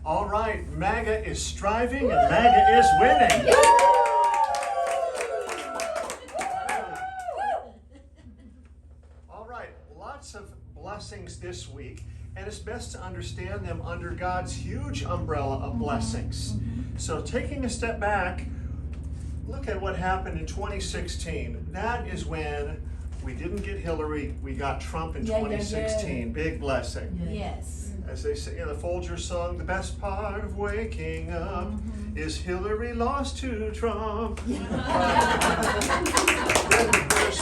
All right, MAGA is striving and MAGA is winning. All right, lots of blessings this week, and it's best to understand them under God's huge umbrella of blessings. So taking a step back, look at what happened in 2016. That is when we didn't get Hillary, we got Trump in 2016. Big blessing. Yes. As they say in the Folger song, the best part of waking up is Hillary lost to Trump. Then the verse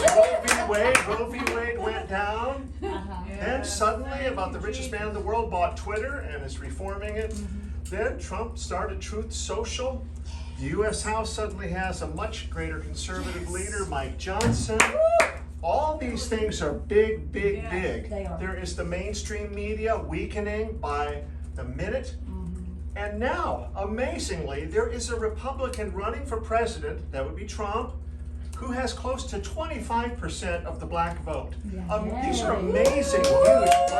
Roe v. Wade went down. Then suddenly, about the richest man in the world bought Twitter and is reforming it. Then Trump started Truth Social. The U.S. House suddenly has a much greater conservative leader, Mike Johnson. All these things are big, big, big. They are. There is the mainstream media weakening by the minute. And now, amazingly, there is a Republican running for president, that would be Trump, who has close to 25% of the black vote. These are amazing, huge blessings.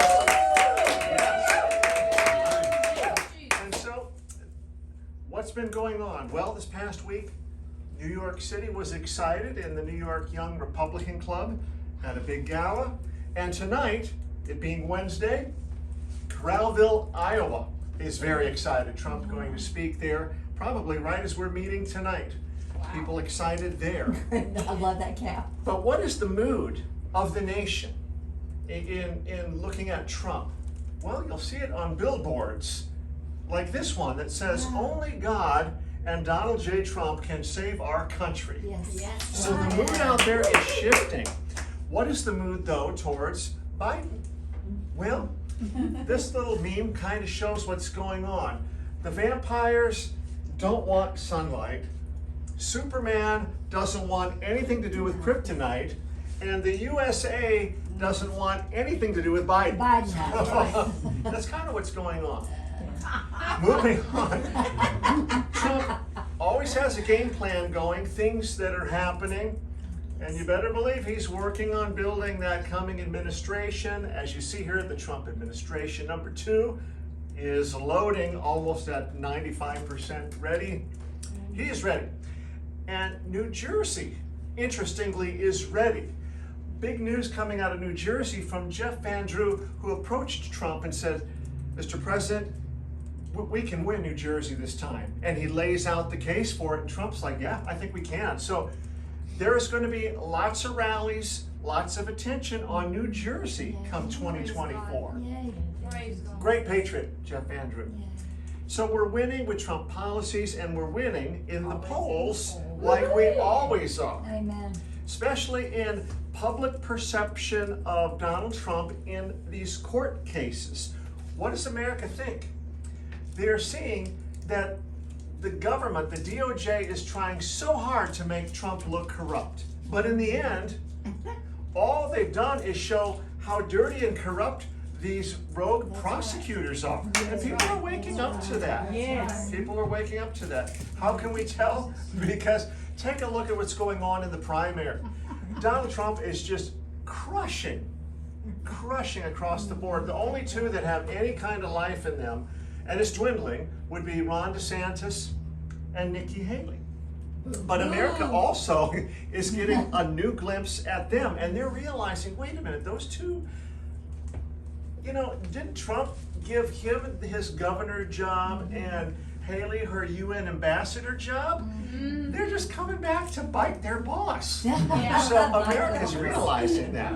Yes. And so, what's been going on? Well, this past week, New York City was excited, and the New York Young Republican Club had a big gala. And tonight, it being Wednesday, Coralville, Iowa is very excited. Trump going to speak there, probably right as we're meeting tonight. Wow. People excited there. I love that cap. But what is the mood of the nation in looking at Trump? Well, you'll see it on billboards like this one that says, "Only God and Donald J. Trump can save our country." Yes. So the mood out there is shifting. What is the mood, though, towards Biden? Well, this little meme kind of shows what's going on. The vampires don't want sunlight. Superman doesn't want anything to do with kryptonite. And the USA doesn't want anything to do with Biden. That's kind of what's going on. Moving on. Trump always has a game plan going, things that are happening, and you better believe he's working on building that coming administration. As you see here, the Trump administration number 2 is loading, almost at 95% ready. He is ready. And New Jersey, interestingly, is ready. Big news coming out of New Jersey from Jeff Van Drew, who approached Trump and said, "Mr. President, we can win New Jersey this time." And he lays out the case for it, and Trump's like, "Yeah, I think we can." So there is going to be lots of rallies, lots of attention on New Jersey come 2024. Great patriot, Jeff Van Drew. So we're winning with Trump policies, and we're winning in the polls like we always are. Amen. Especially in public perception of Donald Trump in these court cases. What does America think? They're seeing that the government, the DOJ, is trying so hard to make Trump look corrupt. But in the end, all they've done is show how dirty and corrupt these rogue prosecutors are. And people are waking up to that. Yes. People are waking up to that. How can we tell? Because take a look at what's going on in the primary. Donald Trump is just crushing across the board. The only two that have any kind of life in them, and it's dwindling, would be Ron DeSantis and Nikki Haley. But America also is getting a new glimpse at them, and they're realizing, wait a minute, those two, didn't Trump give him his governor job and Haley her UN ambassador job? They're just coming back to bite their boss. So America's realizing that.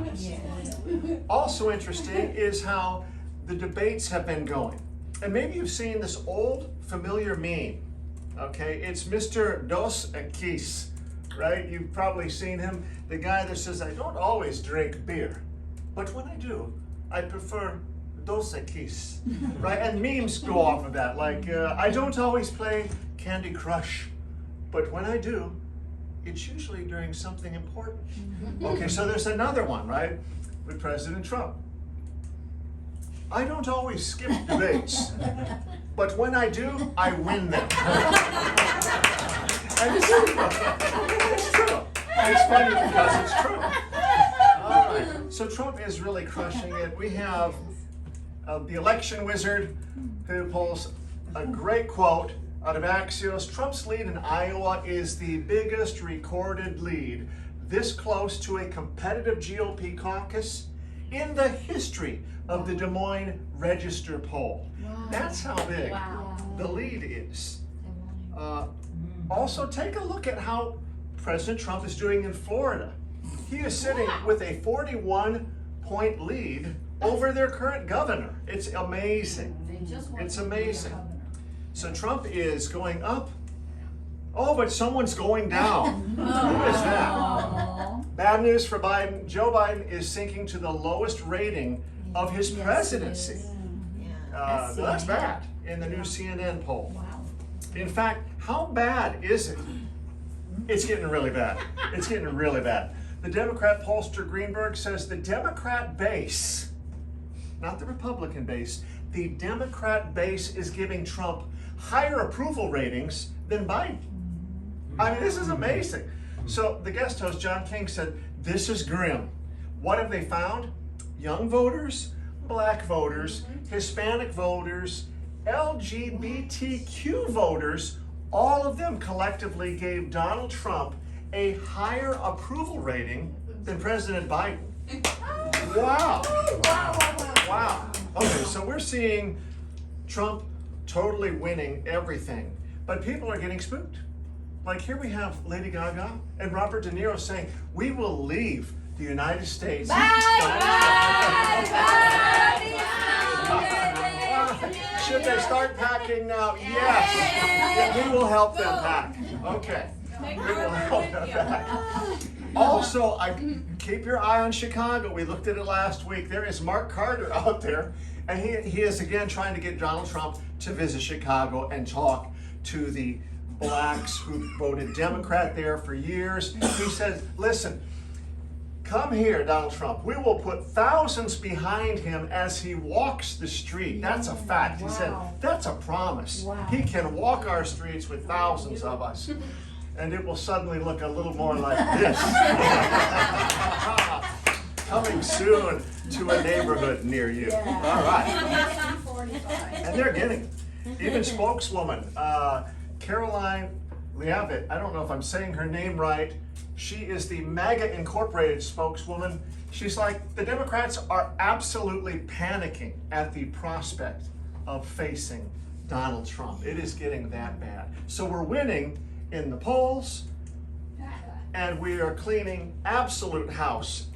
Also interesting is how the debates have been going. And maybe you've seen this old familiar meme, okay? It's Mr. Dos Equis, right? You've probably seen him, the guy that says, "I don't always drink beer, but when I do, I prefer Dos Equis," right? And memes go off of that, like, "I don't always play Candy Crush, but when I do, it's usually during something important." Okay, so there's another one, right, with President Trump. "I don't always skip debates, but when I do, I win them." And it's true. It's funny because it's true. All right, so Trump is really crushing it. We have the election wizard who pulls a great quote out of Axios. Trump's lead in Iowa is the biggest recorded lead this close to a competitive GOP caucus in the history of the Des Moines Register poll. Wow. That's how big the lead is. Also, take a look at how President Trump is doing in Florida. He is sitting with a 41-point lead over their current governor. It's amazing. It's amazing. So Trump is going up. Oh, but someone's going down. Who is that? Bad news for Biden. Joe Biden is sinking to the lowest rating of his presidency. That's bad in the new CNN poll. In fact, how bad is it? It's getting really bad. It's getting really bad. The Democrat pollster Greenberg says the Democrat base, not the Republican base, the Democrat base is giving Trump higher approval ratings than Biden. I mean, this is amazing. So the guest host, John King, said, this is grim. What have they found? Young voters, black voters, Hispanic voters, LGBTQ voters, all of them collectively gave Donald Trump a higher approval rating than President Biden. Wow. Wow. Okay, so we're seeing Trump totally winning everything, but people are getting spooked. Like here we have Lady Gaga and Robert De Niro saying, we will leave the United States. Should they start packing now? Yes. Yeah, we will help them pack. Okay. We will help them pack. Also, keep your eye on Chicago. We looked at it last week. There is Mark Carter out there, and he is again trying to get Donald Trump to visit Chicago and talk to the blacks who voted Democrat there for years. He says, listen, come here, Donald Trump. We will put thousands behind him as he walks the street. That's a fact. He said, that's a promise. He can walk our streets with thousands of us. And it will suddenly look a little more like this. Coming soon to a neighborhood near you. All right. And they're getting it. Even spokeswoman, Caroline Leavitt, I don't know if I'm saying her name right. She is the MAGA Incorporated spokeswoman. She's like, the Democrats are absolutely panicking at the prospect of facing Donald Trump. It is getting that bad. So we're winning in the polls, and we are cleaning absolute house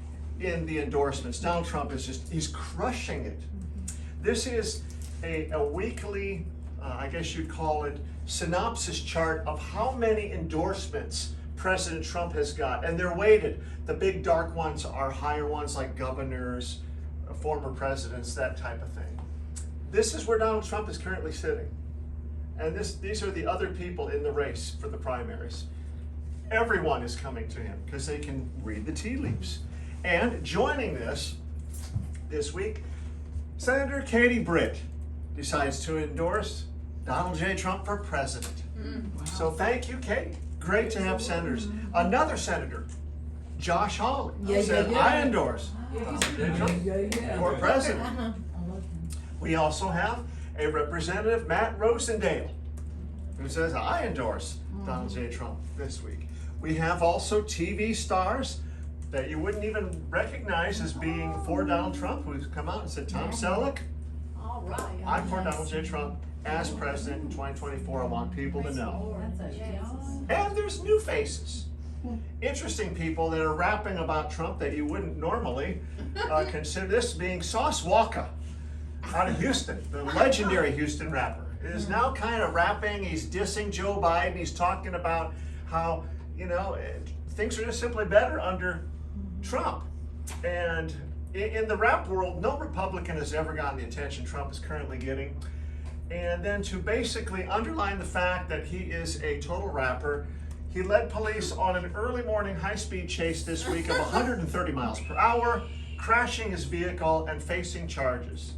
in the endorsements. Donald Trump is he's crushing it. This is a weekly, I guess you'd call it, synopsis chart of how many endorsements President Trump has got, and they're weighted. The big dark ones are higher ones like governors, former presidents, that type of thing. This is where Donald Trump is currently sitting. And these are the other people in the race for the primaries. Everyone is coming to him because they can read the tea leaves. And joining this week, Senator Katie Britt decides to endorse Donald J. Trump for president. So thank you, Katie. Great to have senators. Another senator, Josh Hawley, said, I endorse Donald J. Trump for president. We also have a Representative Matt Rosendale, who says, I endorse Donald J. Trump this week. We have also TV stars that you wouldn't even recognize as being for Donald Trump, who's come out and said, Tom Selleck, I'm for Donald J. Trump as president in 2024. I want people to know. And there's new faces. Interesting people that are rapping about Trump that you wouldn't normally consider. This being Sauce Walker out of Houston, the legendary Houston rapper, is now kind of rapping. He's dissing Joe Biden. He's talking about how, things are just simply better under Trump. And in the rap world, no Republican has ever gotten the attention Trump is currently getting. And then to basically underline the fact that he is a total rapper, he led police on an early morning high-speed chase this week of 130 miles per hour, crashing his vehicle and facing charges.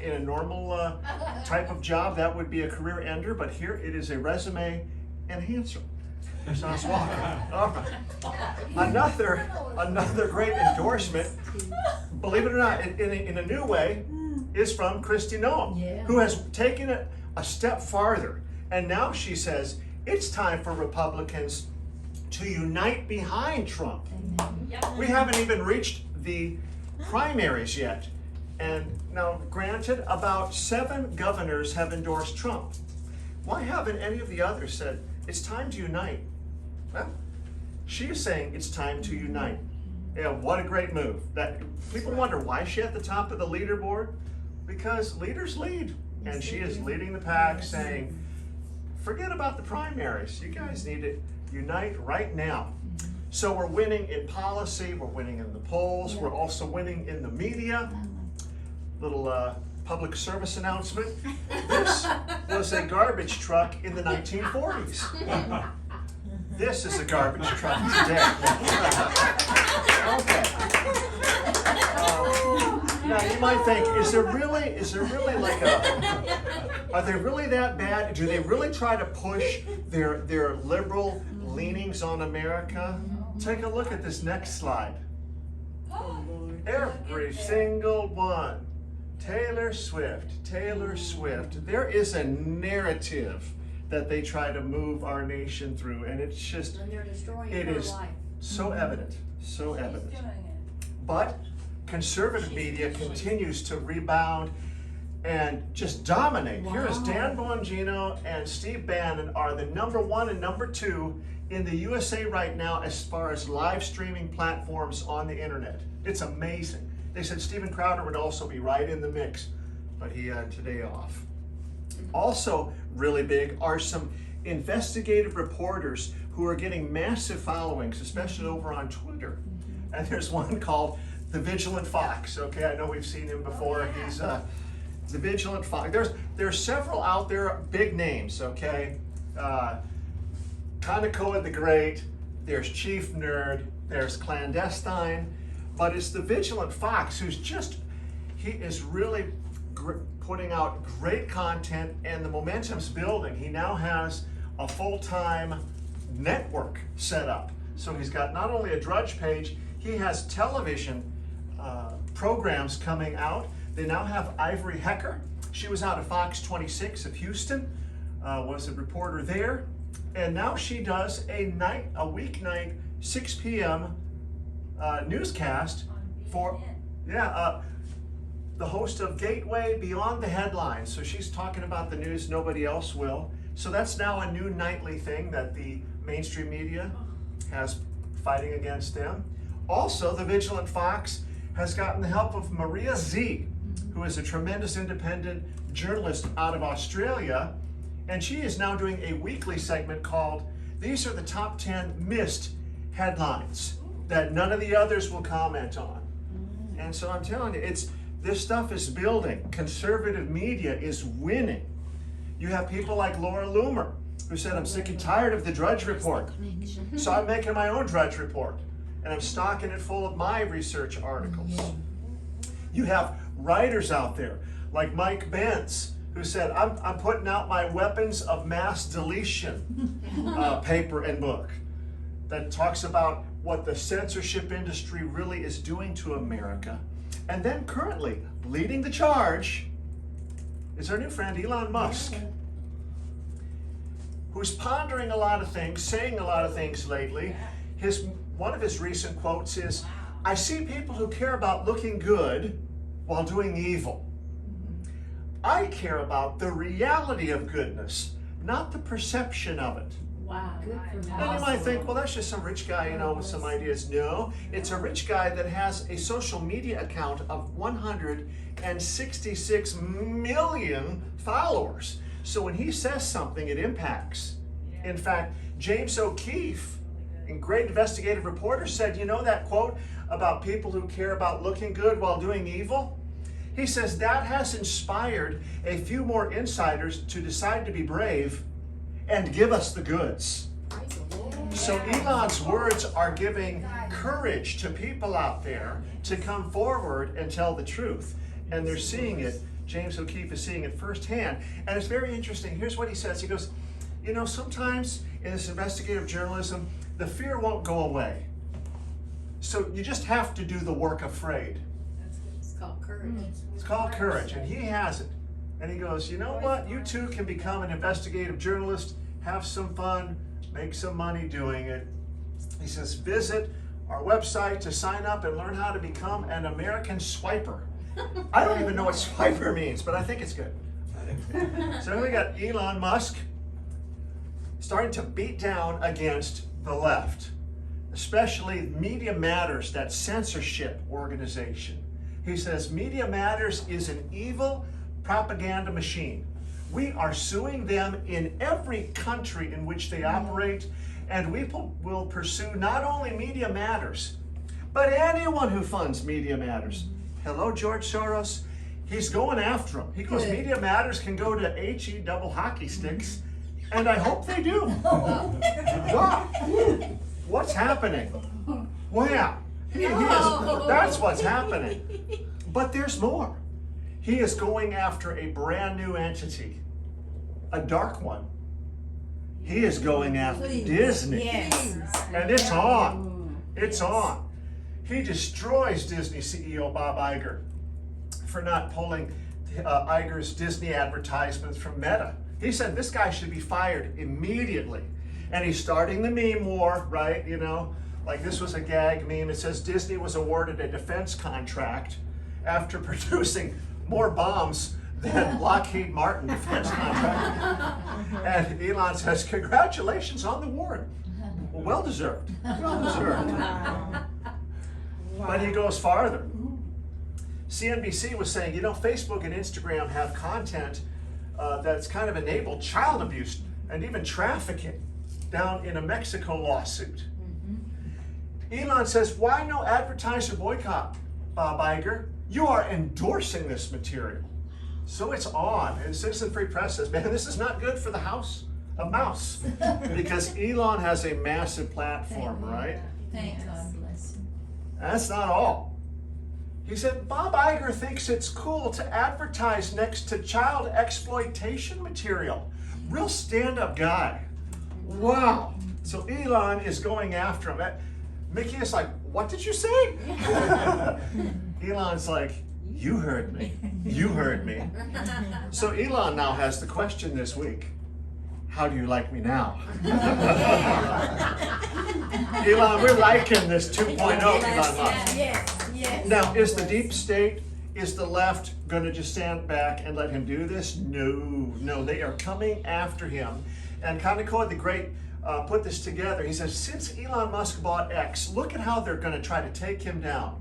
In a normal type of job, that would be a career ender, but here it is a resume enhancer. Sauce Walker. All right. Another great endorsement, believe it or not, in a new way, is from Kristi Noem, who has taken it a step farther. And now she says it's time for Republicans to unite behind Trump. Yep. We haven't even reached the primaries yet. And now, granted, about 7 governors have endorsed Trump. Why haven't any of the others said, it's time to unite? Well, she is saying it's time to unite. Yeah, what a great move. That people wonder why is she at the top of the leaderboard? Because leaders lead. And she is leading the pack, saying, forget about the primaries. You guys need to unite right now. So we're winning in policy, we're winning in the polls, we're also winning in the media. Little public service announcement. This was a garbage truck in the 1940s. This is a garbage truck today. Okay. Now you might think, is there really like are they really that bad? Do they really try to push their liberal leanings on America? Take a look at this next slide. Every single one. Taylor Swift, Taylor Swift. There is a narrative that they try to move our nation through, and it's just, And they're destroying it her is life. so evident, so evident. But conservative media continues to rebound and just dominate. Here is Dan Bongino and Steve Bannon are the #1 and #2 in the USA right now as far as live streaming platforms on the internet. It's amazing. They said Steven Crowder would also be right in the mix, but he had today off. Also really big are some investigative reporters who are getting massive followings, especially over on Twitter. And there's one called The Vigilant Fox. Okay, I know we've seen him before. He's The Vigilant Fox. There's several out there, big names, okay? Kaneko the Great, there's Chief Nerd, there's Clandestine, but it's The Vigilant Fox who's he is really putting out great content, and the momentum's building. He now has a full-time network set up. So he's got not only a Drudge page, he has television programs coming out. They now have Ivory Hecker. She was out of Fox 26 of Houston, was a reporter there. And now she does a weeknight, 6 p.m. Newscast for, the host of Gateway Beyond the Headlines. So she's talking about the news nobody else will. So that's now a new nightly thing that the mainstream media has fighting against them. Also, The Vigilant Fox has gotten the help of Maria Z, who is a tremendous independent journalist out of Australia. And she is now doing a weekly segment called, These Are the Top 10 Missed Headlines that none of the others will comment on. And so I'm telling you, this stuff is building. Conservative media is winning. You have people like Laura Loomer, who said, I'm sick and tired of the Drudge Report. So I'm making my own Drudge Report, and I'm stocking it full of my research articles. You have writers out there like Mike Benz, who said, I'm putting out my weapons of mass deletion paper and book that talks about what the censorship industry really is doing to America. And then currently leading the charge is our new friend Elon Musk, who's pondering a lot of things, saying a lot of things lately. One of his recent quotes is, I see people who care about looking good while doing evil. I care about the reality of goodness, not the perception of it. Wow. Good for And you might think, well, that's just some rich guy, with some ideas. No, it's a rich guy that has a social media account of 166 million followers. So when he says something, it impacts. In fact, James O'Keefe, a great investigative reporter, said, that quote about people who care about looking good while doing evil? He says that has inspired a few more insiders to decide to be brave and give us the goods. So Elon's words are giving courage to people out there to come forward and tell the truth. And they're seeing it. James O'Keefe is seeing it firsthand. And it's very interesting. Here's what he says. He goes, sometimes in this investigative journalism, the fear won't go away. So you just have to do the work afraid. It's called courage. It's called courage, and he has it. And he goes, you know what? You too can become an investigative journalist, have some fun, make some money doing it. He says, visit our website to sign up and learn how to become an American swiper. I don't even know what swiper means, but I think it's good. So we got Elon Musk starting to beat down against the left, especially Media Matters, that censorship organization. He says Media Matters is an evil propaganda machine. We are suing them in every country in which they operate, and we will pursue not only Media Matters, but anyone who funds Media Matters. Hello, George Soros. He's going after them. He goes, Media Matters can go to HE double hockey sticks, and I hope they do. Wow. What's happening? Wow. That's what's happening. But there's more. He is going after a brand new entity, a dark one. He is going after Disney. Yes. And it's on. It's on. He destroys Disney CEO Bob Iger for not pulling Iger's Disney advertisements from Meta. He said this guy should be fired immediately. And he's starting the meme war, right? You know, like this was a gag meme. It says Disney was awarded a defense contract after producing more bombs than Lockheed Martin defense contract. And Elon says, congratulations on the award. Well deserved. Well deserved. But he goes farther. CNBC was saying, you know, Facebook and Instagram have content that's kind of enabled child abuse and even trafficking down in a Mexico lawsuit. Elon says, why no advertiser boycott, Bob Iger? You are endorsing this material. So it's on. And Citizen Free Press says, man, this is not good for the house of mouse. Because Elon has a massive platform, right? Thank God bless him. That's not all. He said, Bob Iger thinks it's cool to advertise next to child exploitation material. Real stand-up guy. Wow. So Elon is going after him. Mickey is like, what did you say? Elon's like, you heard me. You heard me. So Elon now has the question this week. How do you like me now? Elon, we're liking this 2.0 Elon Musk. Yes. Now, is the deep state, is the left going to just stand back and let him do this? No, they are coming after him. And Kaneko the Great put this together. He says, since Elon Musk bought X, look at how they're going to try to take him down.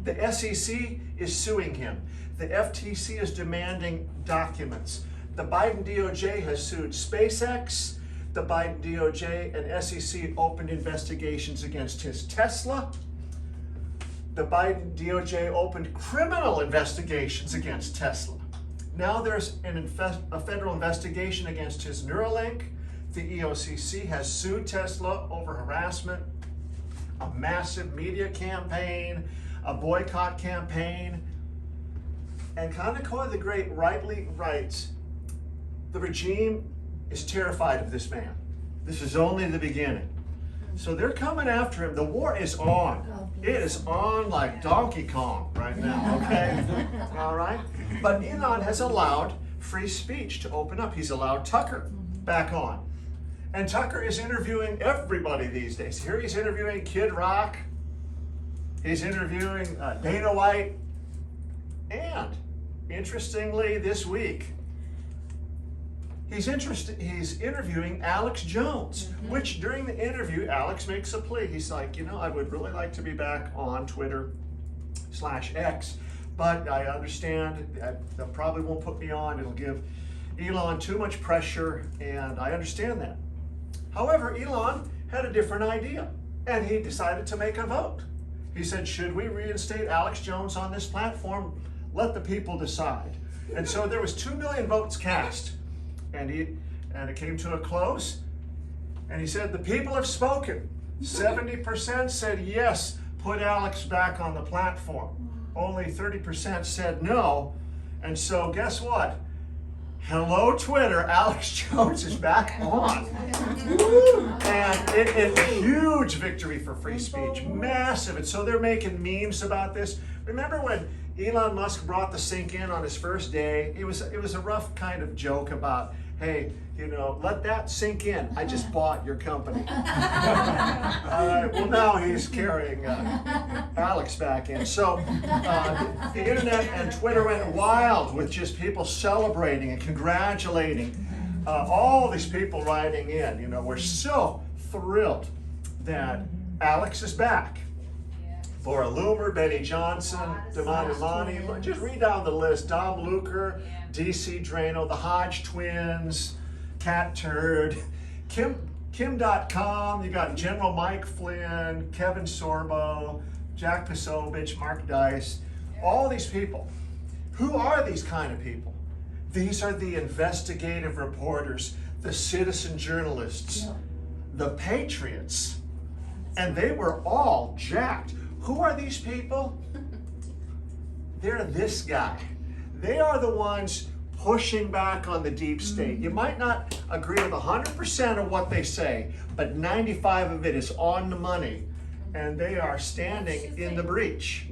The SEC is suing him. The FTC is demanding documents. The Biden DOJ has sued SpaceX. The Biden DOJ and SEC opened investigations against his Tesla. The Biden DOJ opened criminal investigations against Tesla. Now there's a federal investigation against his Neuralink. The EOCC has sued Tesla over harassment, a massive media campaign, a boycott campaign. And Kaneko the Great rightly writes, the regime is terrified of this man. This is only the beginning. So they're coming after him. The war is on. It is on like Donkey Kong right now, okay? All right? But Elon has allowed free speech to open up. He's allowed Tucker back on. And Tucker is interviewing everybody these days. Here he's interviewing Kid Rock. He's interviewing Dana White. And interestingly, this week, he's interviewing Alex Jones, which during the interview, Alex makes a plea. He's like, you know, I would really like to be back on Twitter/X, but I understand that probably won't put me on. It'll give Elon too much pressure, and I understand that. However, Elon had a different idea, and he decided to make a vote. He said, should we reinstate Alex Jones on this platform? Let the people decide. And so there was 2 million votes cast. And it came to a close, and he said, the people have spoken. 70% said yes, put Alex back on the platform. Only 30% said no, and so guess what? Hello, Twitter, Alex Jones is back on. And it's a huge victory for free speech, massive. And so they're making memes about this. Remember when Elon Musk brought the sink in on his first day? It was a rough kind of joke about, hey, you know, let that sink in. I just bought your company. Well, now he's carrying Alex back in. So the internet and Twitter went wild with just people celebrating and congratulating all these people writing in. You know, we're so thrilled that Alex is back. Laura Loomer, Betty Johnson, Damon Imani, just read down the list. Dom Luker, DC Drano, the Hodge twins, Cat Turd, Kim.com, you got General Mike Flynn, Kevin Sorbo, Jack Pisovich, Mark Dice, all these people. Who are these kind of people? These are the investigative reporters, the citizen journalists, the patriots, and they were all jacked. Who are these people? They're this guy. They are the ones pushing back on the deep state. You might not agree with 100% of what they say, but 95 of it is on the money, and they are standing in the breach.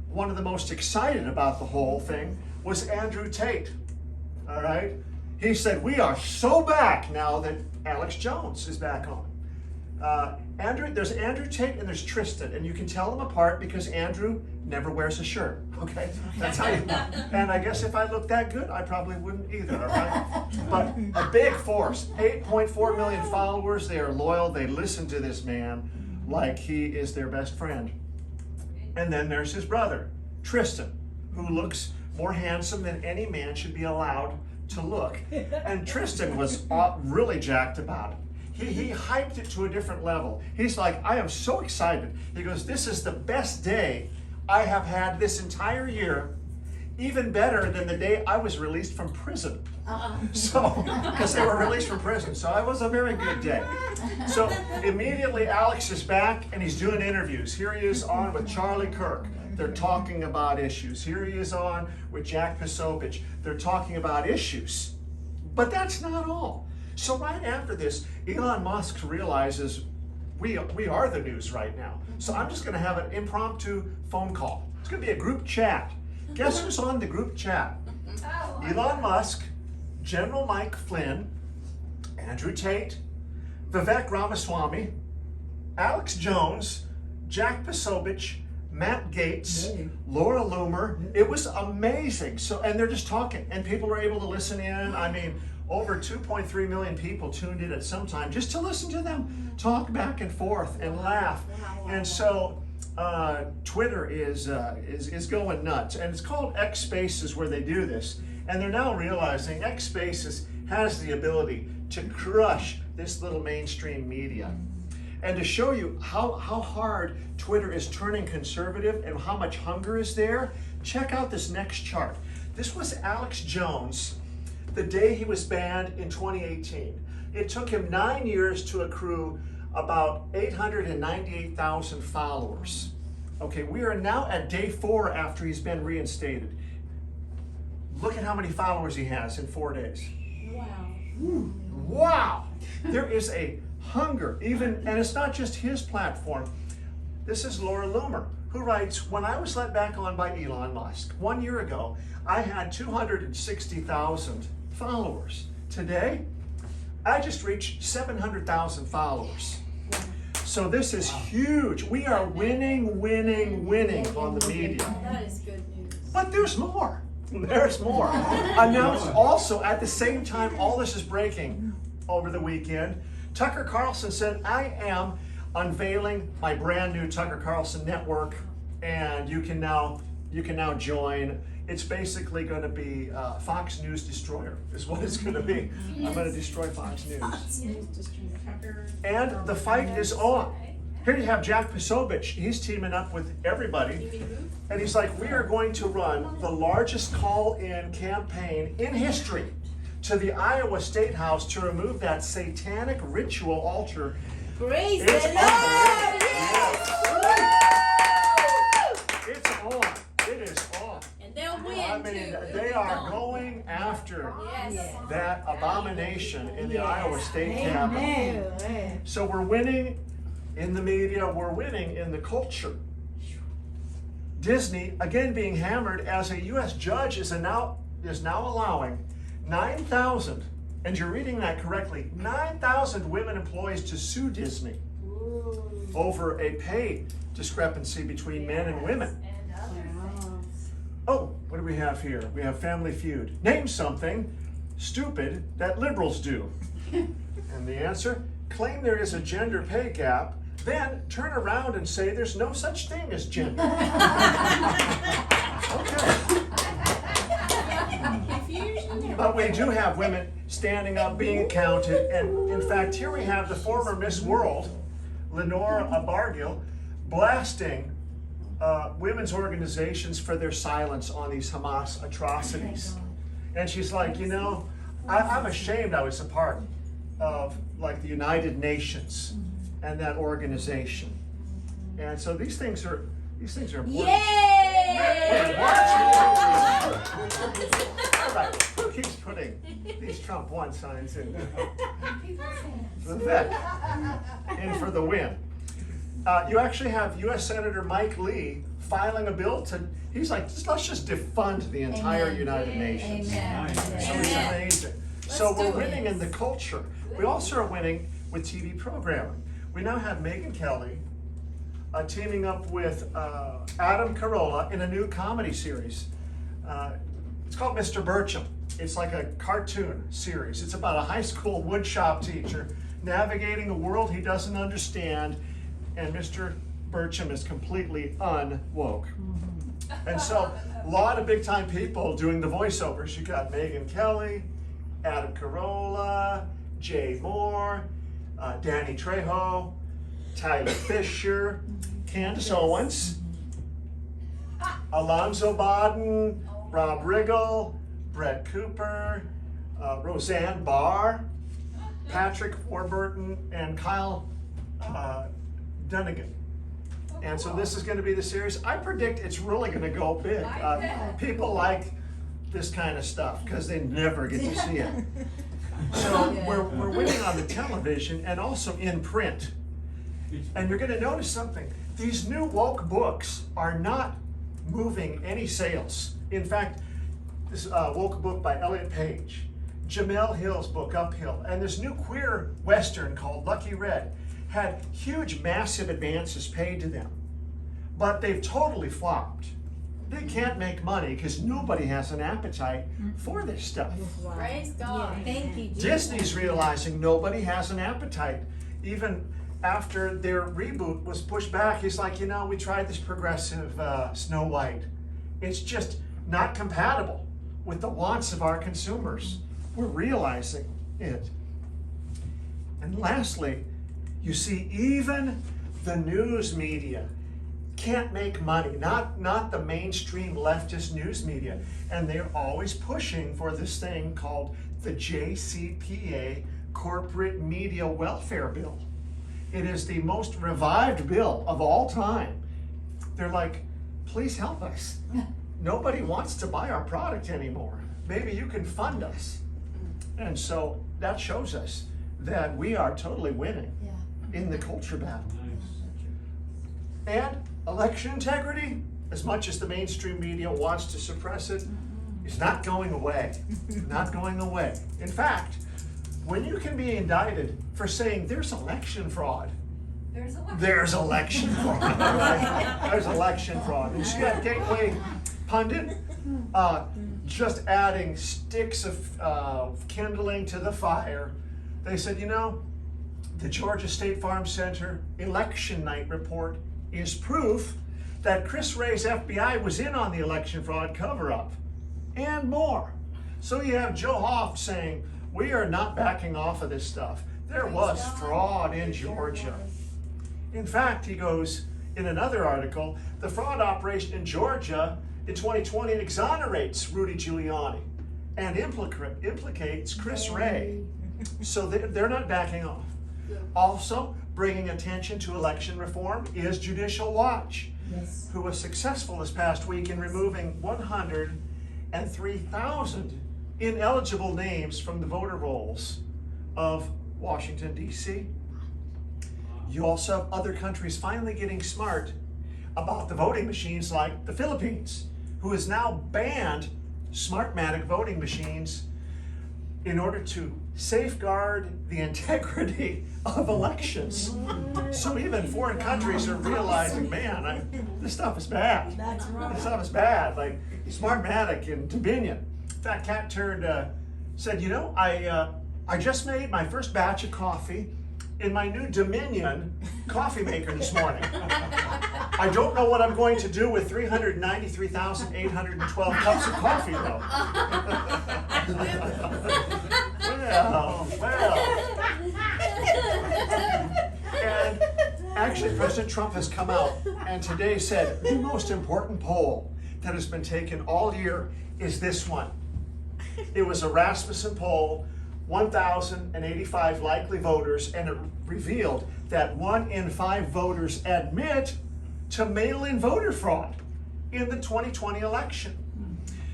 One of the most excited about the whole thing was Andrew Tate, all right? He said, we are so back now that Alex Jones is back on. There's Andrew Tate and there's Tristan, and you can tell them apart because Andrew never wears a shirt, okay? That's how you, and I guess if I looked that good, I probably wouldn't either, all right? But a big force, 8.4 million followers, they are loyal, they listen to this man like he is their best friend. And then there's his brother, Tristan, who looks more handsome than any man should be allowed to look. And Tristan was really jacked about it. He hyped it to a different level. He's like, I am so excited. He goes, this is the best day I have had this entire year, even better than the day I was released from prison. So, because they were released from prison. So it was a very good day. So immediately Alex is back and he's doing interviews. Here he is on with Charlie Kirk. They're talking about issues. Here he is on with Jack Pisovich. They're talking about issues. But that's not all. So right after this, Elon Musk realizes we are the news right now. So I'm just going to have an impromptu phone call. It's going to be a group chat. Guess who's on the group chat? Elon Musk, General Mike Flynn, Andrew Tate, Vivek Ramaswamy, Alex Jones, Jack Pisovich, Matt Gaetz, Laura Loomer. It was amazing. So, and they're just talking, and people were able to listen in. I mean, over 2.3 million people tuned in at some time just to listen to them talk back and forth and laugh. And so Twitter is going nuts, and it's called X Spaces where they do this. And they're now realizing X Spaces has the ability to crush this little mainstream media. And to show you how hard Twitter is turning conservative and how much hunger is there, check out this next chart. This was Alex Jones the day he was banned in 2018. It took him 9 years to accrue about 898,000 followers. Okay, we are now at day 4 after he's been reinstated. Look at how many followers he has in 4 days. Wow. Wow! There is a hunger, even, and it's not just his platform. This is Laura Loomer, who writes, when I was let back on by Elon Musk 1 year ago, I had 260,000 followers. Today, I just reached 700,000 followers. So this is huge. We are winning on the media. That is good news. But there's more. There's more. Announced also at the same time all this is breaking over the weekend, Tucker Carlson said, I am unveiling my brand new Tucker Carlson network, and you can now join. It's basically going to be Fox News Destroyer is what it's going to be. I'm going to destroy Fox News. And the fight is on. Here you have Jack Pisovich. He's teaming up with everybody. And he's like, we are going to run the largest call-in campaign in history to the Iowa State House to remove that satanic ritual altar. Praise It's the Lord! Yes! It's on. It is on. And they'll win I mean, too. they are going after that abomination in the Iowa State Capitol. So we're winning in the media, we're winning in the culture. Disney, again being hammered as a U.S. judge is now allowing 9,000, and you're reading that correctly, 9,000 women employees to sue Disney over a pay discrepancy between men and women. And other things. Oh, what do we have here? We have Family Feud. Name something stupid that liberals do. And the answer, claim there is a gender pay gap, then turn around and say there's no such thing as gender. Okay. Confusion. But we do have women standing up, being counted, and in fact, here we have the former Miss World, Lenore Bargill, blasting women's organizations for their silence on these Hamas atrocities. And she's like, you know, I'm ashamed I was a part of like the United Nations and that organization. And so these things are important. Yay! All right, who keeps putting these Trump 1 signs in? Vivek, in for the win. You actually have U.S. Senator Mike Lee filing a bill he's like, let's just defund the entire Amen. United Nations. Amen. So it's Amen. amazing. So Let's we're do winning it. in the culture. We also are winning with TV programming. We now have Megyn Kelly teaming up with Adam Carolla in a new comedy series. It's called Mr. Burcham. It's like a cartoon series. It's about a high school woodshop teacher navigating a world he doesn't understand, and Mr. Burcham is completely unwoke. And so a lot of big time people doing the voiceovers. You got Megyn Kelly, Adam Carolla, Jay Moore, Danny Trejo, Tyler Fisher, Candace Owens, Alonzo Bodden, Rob Riggle, Brett Cooper, Roseanne Barr, Patrick Warburton, and Kyle Dunnigan. And so this is going to be the series. I predict it's really going to go big. People like this kind of stuff because they never get to see it. So we're winning on the television and also in print. And you're going to notice something. These new woke books are not moving any sales. In fact, this woke book by Elliot Page, Jamel Hill's book, Uphill, and this new queer Western called Lucky Red had huge, massive advances paid to them. But they've totally flopped. They can't make money because nobody has an appetite for this stuff. Praise God. Thank you, Jesus. Disney's realizing nobody has an appetite. Even after their reboot was pushed back, he's like, you know, we tried this progressive Snow White. It's just not compatible with the wants of our consumers. We're realizing it. And lastly, you see even the news media can't make money, not the mainstream leftist news media. And they're always pushing for this thing called the JCPA Corporate Media Welfare Bill. It is the most revived bill of all time. They're like, please help us. Nobody wants to buy our product anymore. Maybe you can fund us. And so that shows us that we are totally winning in the culture battle. And election integrity, as much as the mainstream media wants to suppress it, is not going away. Not going away. In fact, when you can be indicted for saying there's election fraud, there's election fraud. Right? There's election fraud. And she had Gateway Pundit just adding sticks of kindling to the fire. They said, you know, the Georgia State Farm Center election night report is proof that Chris Wray's FBI was in on the election fraud cover-up and more. So you have Joe Hoft saying, we are not backing off of this stuff. There was fraud in Georgia. In fact, he goes in another article, the fraud operation in Georgia in 2020 exonerates Rudy Giuliani and implicates Chris Wray. So they're not backing off. Also, bringing attention to election reform is Judicial Watch, who was successful this past week in removing 103,000 ineligible names from the voter rolls of Washington, D.C. You also have other countries finally getting smart about the voting machines like the Philippines, who has now banned Smartmatic voting machines in order to safeguard the integrity of elections. So even foreign countries are realizing, man, this stuff is bad. That's right. This stuff is bad, like Smartmatic and Dominion. In fact, Kat turned, said, you know, I just made my first batch of coffee in my new Dominion coffee maker this morning. I don't know what I'm going to do with 393,812 cups of coffee though. Well. And actually President Trump has come out and today said the most important poll that has been taken all year is this one. It was a Rasmussen poll, 1,085 likely voters, and it revealed that 1 in 5 voters admit to mail-in voter fraud in the 2020 election.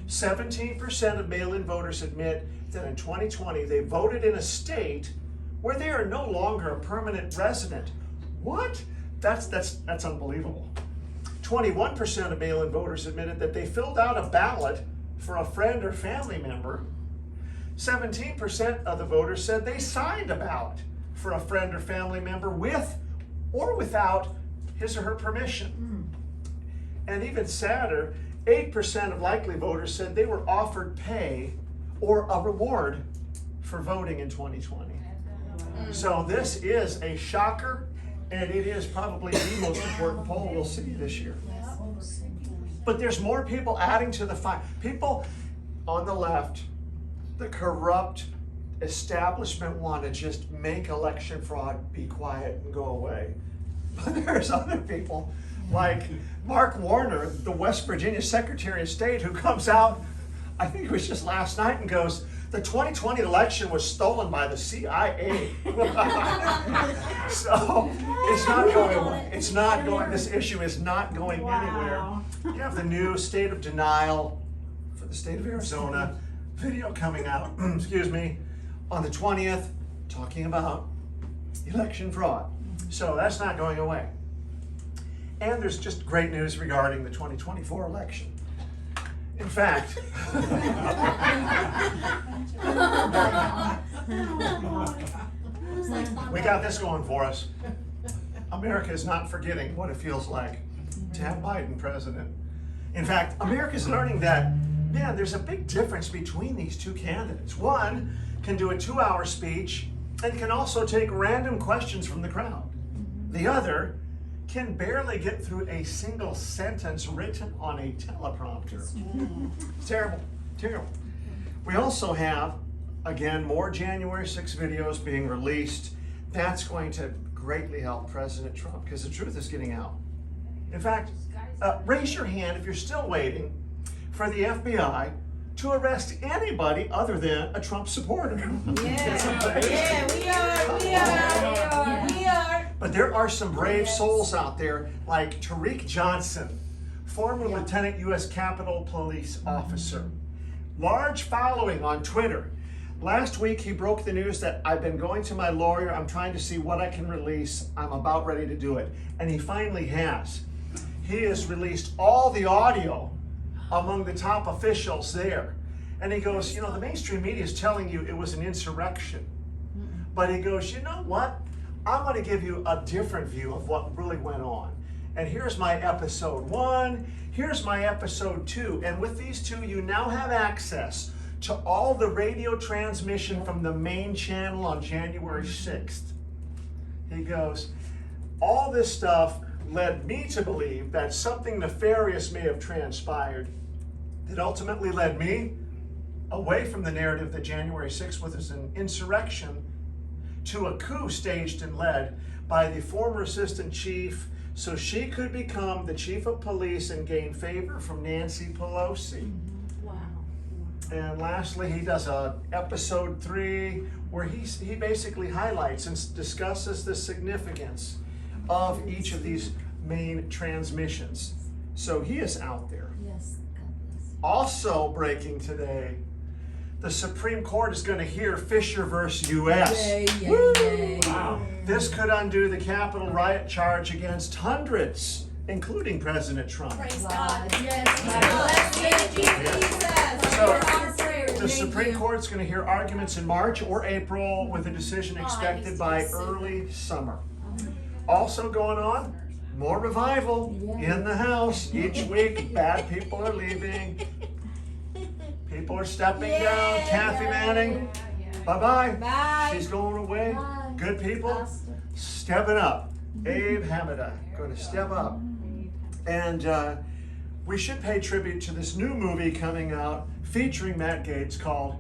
17% of mail-in voters admit that in 2020 they voted in a state where they are no longer a permanent resident. What? That's unbelievable. 21% of mail-in voters admitted that they filled out a ballot for a friend or family member. 17% of the voters said they signed a ballot for a friend or family member with or without his or her permission. And even sadder, 8% of likely voters said they were offered pay or a reward for voting in 2020. So this is a shocker, and it is probably the most important poll we'll see this year. But there's more people adding to the fight. People on the left, the corrupt establishment, want to just make election fraud be quiet and go away. But there's other people like Mark Warner, the West Virginia Secretary of State, who comes out, I think it was just last night, and goes, the 2020 election was stolen by the CIA. So it's not going away. It's not going, this issue is not going anywhere. You have the new state of denial for the state of Arizona video coming out, excuse me, on the 20th, talking about election fraud. So that's not going away. And there's just great news regarding the 2024 election. In fact, we got this going for us. America is not forgetting what it feels like to have Biden president. In fact, America is learning that, man, there's a big difference between these two candidates. One can do a 2-hour speech and can also take random questions from the crowd. The other can barely get through a single sentence written on a teleprompter. It's terrible, terrible. We also have, again, more January 6 videos being released. That's going to greatly help President Trump because the truth is getting out. In fact, raise your hand if you're still waiting for the FBI to arrest anybody other than a Trump supporter. Yeah, we are. But there are some brave souls out there like Tariq Johnson, former Lieutenant U.S. Capitol Police officer. Large following on Twitter. Last week he broke the news that I've been going to my lawyer, I'm trying to see what I can release, I'm about ready to do it. And he finally has. He has released all the audio among the top officials there. And he goes, you know, the mainstream media is telling you it was an insurrection. But he goes, you know what? I'm going to give you a different view of what really went on. And here's my episode 1, here's my episode 2. And with these two, you now have access to all the radio transmission from the main channel on January 6th. He goes, all this stuff led me to believe that something nefarious may have transpired that ultimately led me away from the narrative that January 6th was an insurrection to a coup staged and led by the former assistant chief so she could become the chief of police and gain favor from Nancy Pelosi. Wow. And lastly, he does a episode 3 where he basically highlights and discusses the significance of each of these main transmissions. So he is out there. Yes, God bless. Also breaking today, the Supreme Court is going to hear Fisher versus U.S. Woo! Wow. This could undo the Capitol riot charge against hundreds including President Trump. Praise God. Yes. So, the Supreme Court's going to hear arguments in March or April with a decision expected by early summer. Also going on, more revival in the House. Each week, bad people are leaving. People are stepping down. Kathy Manning, bye-bye. Bye. She's going away. Bye. Good people stepping up. Abe Hamida going to step up. And we should pay tribute to this new movie coming out featuring Matt Gaetz called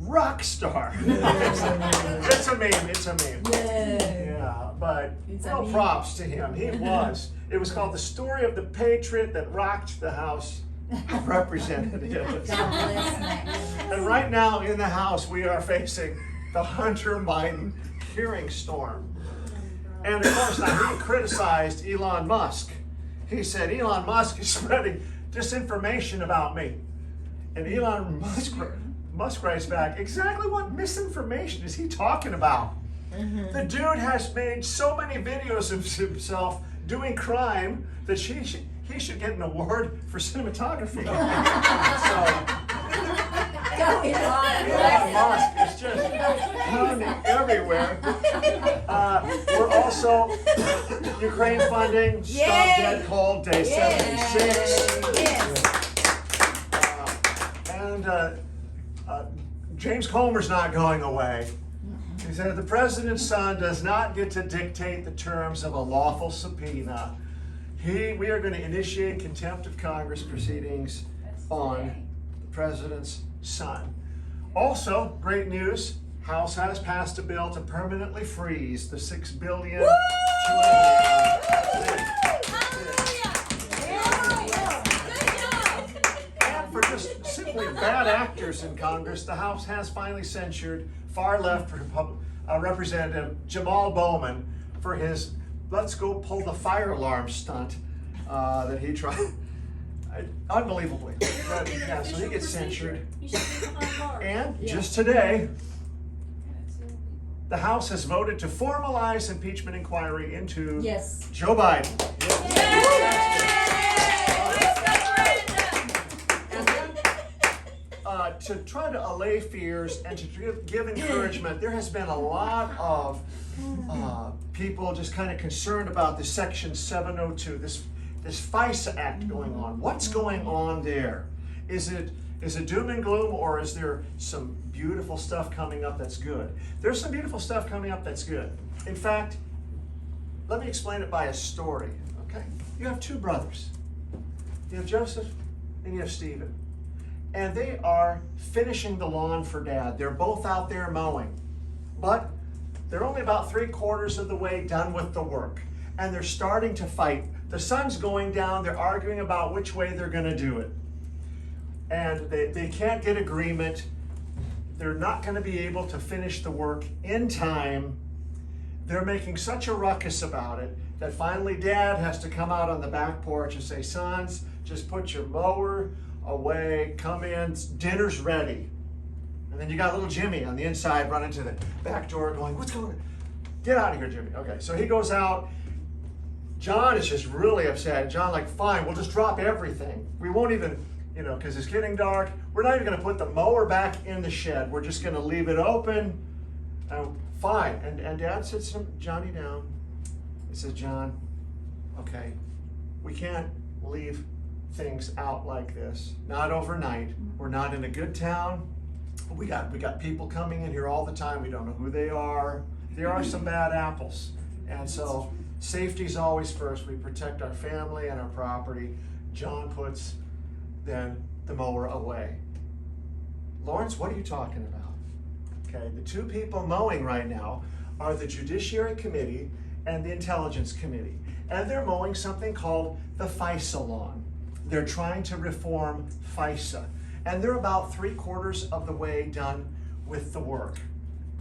Rockstar. It's a meme. It's a meme. Yeah, but no props to him. He was. It was called The Story of the Patriot That Rocked the House of Representatives. And right now in the House, we are facing the Hunter Biden hearing storm. And of course, now he criticized Elon Musk. He said, Elon Musk is spreading disinformation about me. And Elon Musk writes back, exactly what misinformation is he talking about? The dude has made so many videos of himself doing crime that he should get an award for cinematography. Elon Musk is just pounding everywhere. We're also Ukraine funding, stop dead cold, day 76. James Comer's not going away. He said the president's son does not get to dictate the terms of a lawful subpoena. We are going to initiate contempt of Congress proceedings on the president's son. Also, great news, House has passed a bill to permanently freeze the $6 billion. And for just simply bad actors in Congress, the House has finally censured far-left Representative Jamal Bowman for his "let's go pull the fire alarm" stunt that he tried. Unbelievably. But, yeah, so he gets censured. And just today, the House has voted to formalize impeachment inquiry into Joe Biden. And then, to try to allay fears and to give encouragement, there has been a lot of people just kind of concerned about this Section 702, this FISA Act going on. What's going on there? Is it doom and gloom, or is there some beautiful stuff coming up that's good? There's some beautiful stuff coming up that's good. In fact, let me explain it by a story, okay? You have two brothers. You have Joseph and you have Stephen. And they are finishing the lawn for Dad. They're both out there mowing. But they're only about 3/4 of the way done with the work. And they're starting to fight. The sun's going down. They're arguing about which way they're going to do it. And they can't get agreement. They're not going to be able to finish the work in time. They're making such a ruckus about it that finally Dad has to come out on the back porch and say, "Sons, just put your mower away, come in, dinner's ready." And then you got little Jimmy on the inside running to the back door going, "What's going on? Get out of here, Jimmy." Okay, so he goes out. John is just really upset. John like, "Fine, we'll just drop everything. We won't even, because it's getting dark. We're not even going to put the mower back in the shed. We're just going to leave it open." Fine. And Dad sits Johnny down. He says, "John, okay, we can't leave things out like this. Not overnight. We're not in a good town. We got people coming in here all the time. We don't know who they are. There are some bad apples. And so safety's always first. We protect our family and our property." John puts then the mower away. "Lawrence, what are you talking about?" Okay, the two people mowing right now are the Judiciary Committee and the Intelligence Committee. And they're mowing something called the FISA lawn. They're trying to reform FISA. And they're about 3/4 of the way done with the work.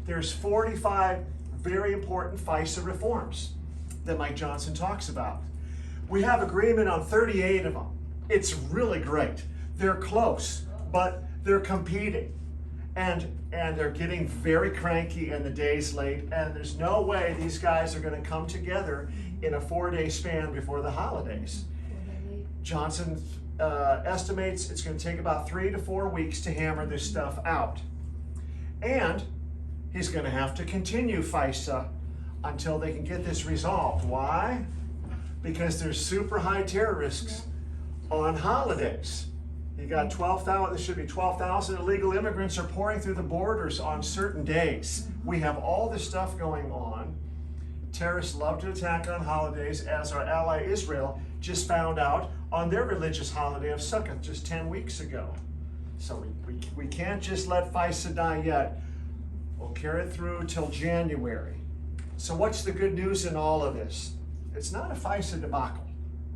There's 45 very important FISA reforms that Mike Johnson talks about. We have agreement on 38 of them. It's really great. They're close, but they're competing. And they're getting very cranky and the day's late, and there's no way these guys are gonna come together in a 4-day span before the holidays. Johnson estimates it's gonna take about 3 to 4 weeks to hammer this stuff out. And he's gonna have to continue FISA until they can get this resolved. Why? Because there's super high terror risks on holidays. You got 12,000, there should be 12,000 illegal immigrants are pouring through the borders on certain days. We have all this stuff going on. Terrorists love to attack on holidays, as our ally Israel just found out on their religious holiday of Sukkot just 10 weeks ago. So we can't just let FISA die yet. We'll carry it through till January. So what's the good news in all of this? It's not a FISA debacle.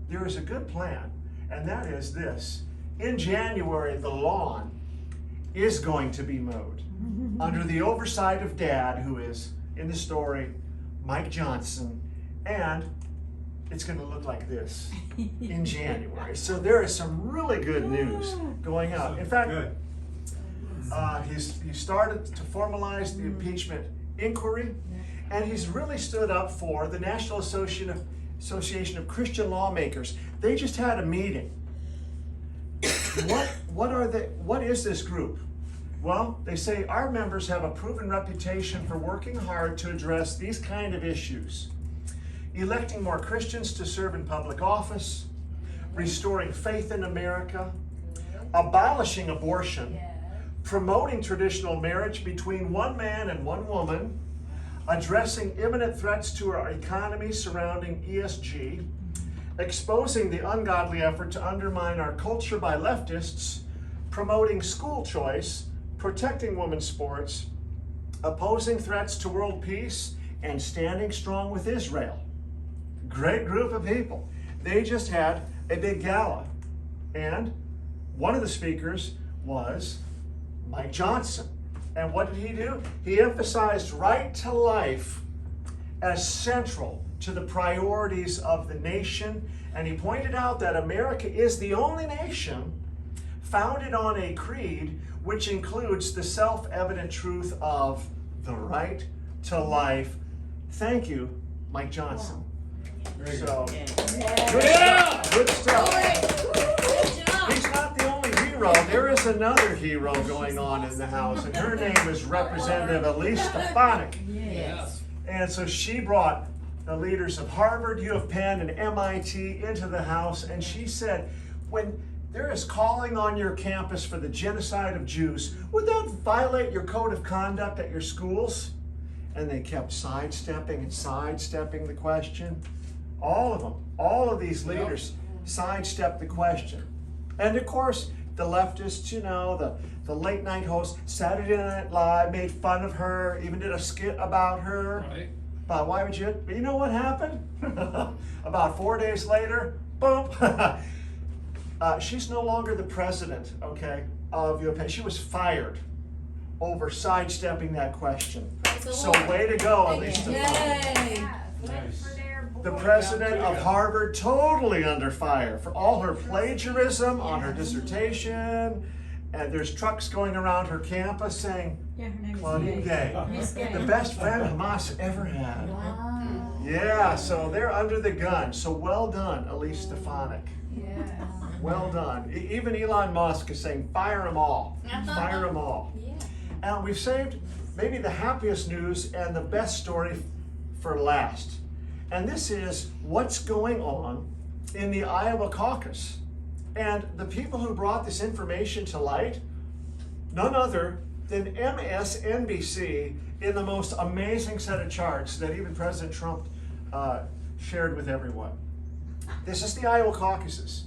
There is a good plan, and that is this. In January, the lawn is going to be mowed under the oversight of Dad, who is, in the story, Mike Johnson, and it's going to look like this in January. So there is some really good news going out. In fact, he started to formalize the impeachment inquiry, and he's really stood up for the National Association of Christian Lawmakers. They just had a meeting. What is this group? Well, they say our members have a proven reputation for working hard to address these kind of issues. Electing more Christians to serve in public office, restoring faith in America, abolishing abortion, promoting traditional marriage between one man and one woman, addressing imminent threats to our economy surrounding ESG, exposing the ungodly effort to undermine our culture by leftists, promoting school choice, protecting women's sports, opposing threats to world peace, and standing strong with Israel. Great group of people. They just had a big gala, and one of the speakers was Mike Johnson. And what did he do? He emphasized right to life as central to the priorities of the nation, and he pointed out that America is the only nation founded on a creed which includes the self-evident truth of the right to life. Thank you, Mike Johnson. So, good stuff. He's not the only hero. There is another hero going on in the House, and her name is Representative Elise Stefanik. Yes. And so she brought the leaders of Harvard, U of Penn, and MIT into the House, and she said, when there is calling on your campus for the genocide of Jews, would that violate your code of conduct at your schools? And they kept sidestepping the question. All of them, all of these leaders sidestepped the question. And of course, the leftists, you know, the late night host, Saturday Night Live, made fun of her, even did a skit about her. Right. But why would you? But you know what happened? About 4 days later, boom. She's no longer the president, okay, of U of Penn. She was fired over sidestepping that question. So way to go, Elise Stefanik. Nice. The president of Harvard, totally under fire for all her plagiarism on her dissertation. And there's trucks going around her campus saying, Claudine Gay, the best friend Hamas ever had. Wow. Yeah, so they're under the gun. So well done, Elise Stefanik. Yes. Well done. Even Elon Musk is saying, fire them all. Fire them all. And we've saved maybe the happiest news and the best story for last. And this is what's going on in the Iowa caucus. And the people who brought this information to light, none other than MSNBC, in the most amazing set of charts that even President Trump shared with everyone. This is the Iowa caucuses.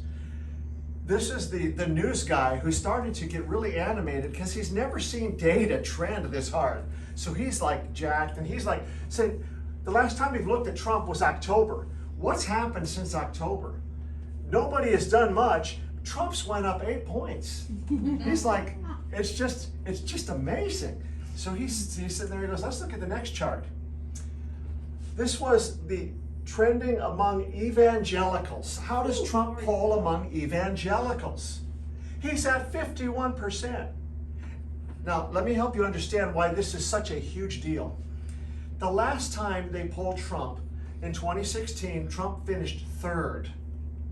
This is the news guy who started to get really animated because he's never seen data trend this hard. So he's like jacked, and he's like saying, the last time we've looked at Trump was October. What's happened since October? Nobody has done much. Trump's went up 8 points. He's like, it's just amazing. So he's sitting there, he goes, let's look at the next chart. This was the trending among evangelicals. How does Trump poll among evangelicals? He's at 51%. Now, let me help you understand why this is such a huge deal. The last time they polled Trump, in 2016, Trump finished third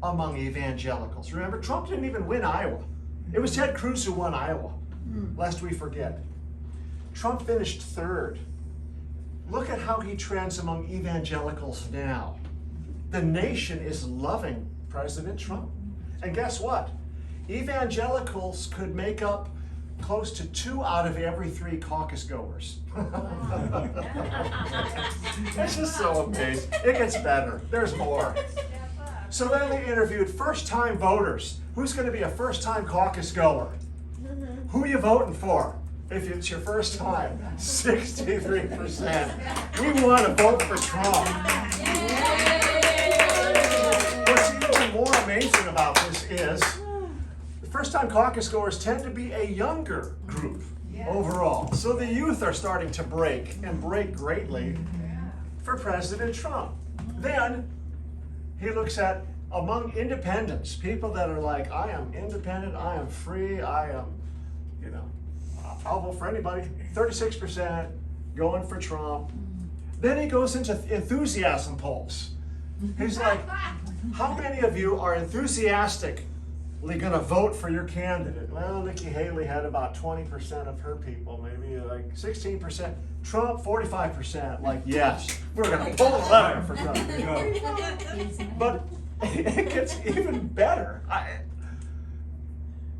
among evangelicals. Remember, Trump didn't even win Iowa. It was Ted Cruz who won Iowa, lest we forget. Trump finished third. Look at how he trends among evangelicals now. The nation is loving President Trump. And guess what? Evangelicals could make up close to 2 out of every 3 caucus goers. It's just so amazing. It gets better. There's more. So then they interviewed first-time voters. Who's going to be a first-time caucus goer? Who are you voting for if it's your first time? 63%. We want to vote for Trump. What's even more amazing about this is first-time caucus goers tend to be a younger group overall. So the youth are starting to break, and break greatly, for President Trump. Then he looks at among independents, people that are like, I am independent, I am free, I am, I'll vote for anybody. 36% going for Trump. Then he goes into enthusiasm polls. He's like, how many of you are enthusiastic going to vote for your candidate? Well, Nikki Haley had about 20% of her people, maybe like 16%. Trump, 45%. Like, yes, we're going to pull the lever for Trump. But it gets even better.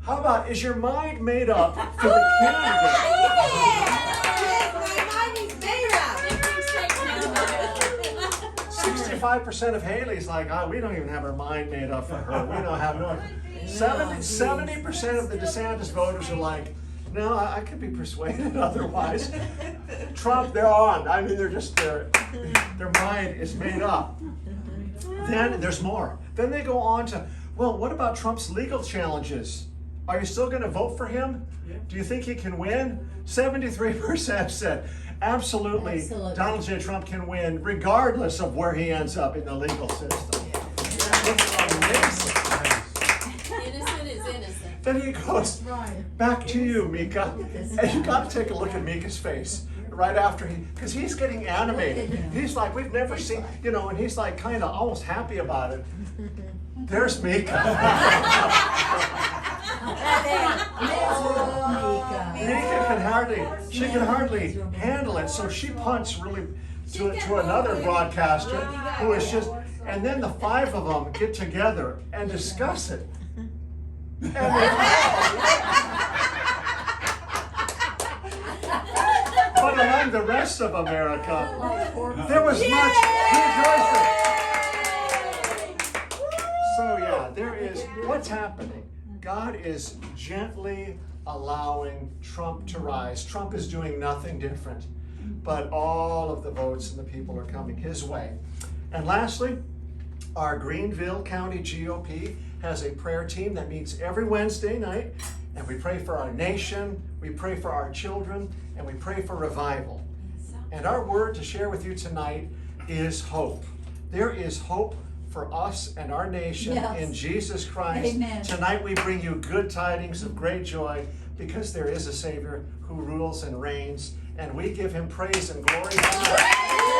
How about, is your mind made up for the candidate? My mind is made up. 65% of Haley's like, we don't even have our mind made up for her. We don't have no. 70% of the DeSantis voters are like, no, I could be persuaded otherwise. Trump, they're on. I mean, their mind is made up. Then there's more. Then they go on to, well, what about Trump's legal challenges? Are you still going to vote for him? Yeah. Do you think he can win? 73% said, absolutely, Donald J. Trump can win regardless of where he ends up in the legal system. It's amazing. Innocent is innocent. Then he goes, back to you, Mika. And you got to take a look at Mika's face right after because he's getting animated. He's like, we've never seen, and he's like kind of almost happy about it. There's Mika. Mika can hardly handle it, so she punts really to another broadcaster who is just, and then the 5 of them get together and discuss it. And but among the rest of America, there was much rejoicing. So yeah, there is, what's happening? God is gently allowing Trump to rise. Trump is doing nothing different, but all of the votes and the people are coming his way. And lastly, our Greenville County GOP has a prayer team that meets every Wednesday night, and we pray for our nation, we pray for our children, and we pray for revival. And our word to share with you tonight is hope. There is hope for us and our nation in Jesus Christ. Amen. Tonight we bring you good tidings of great joy because there is a Savior who rules and reigns, and we give him praise and glory tonight.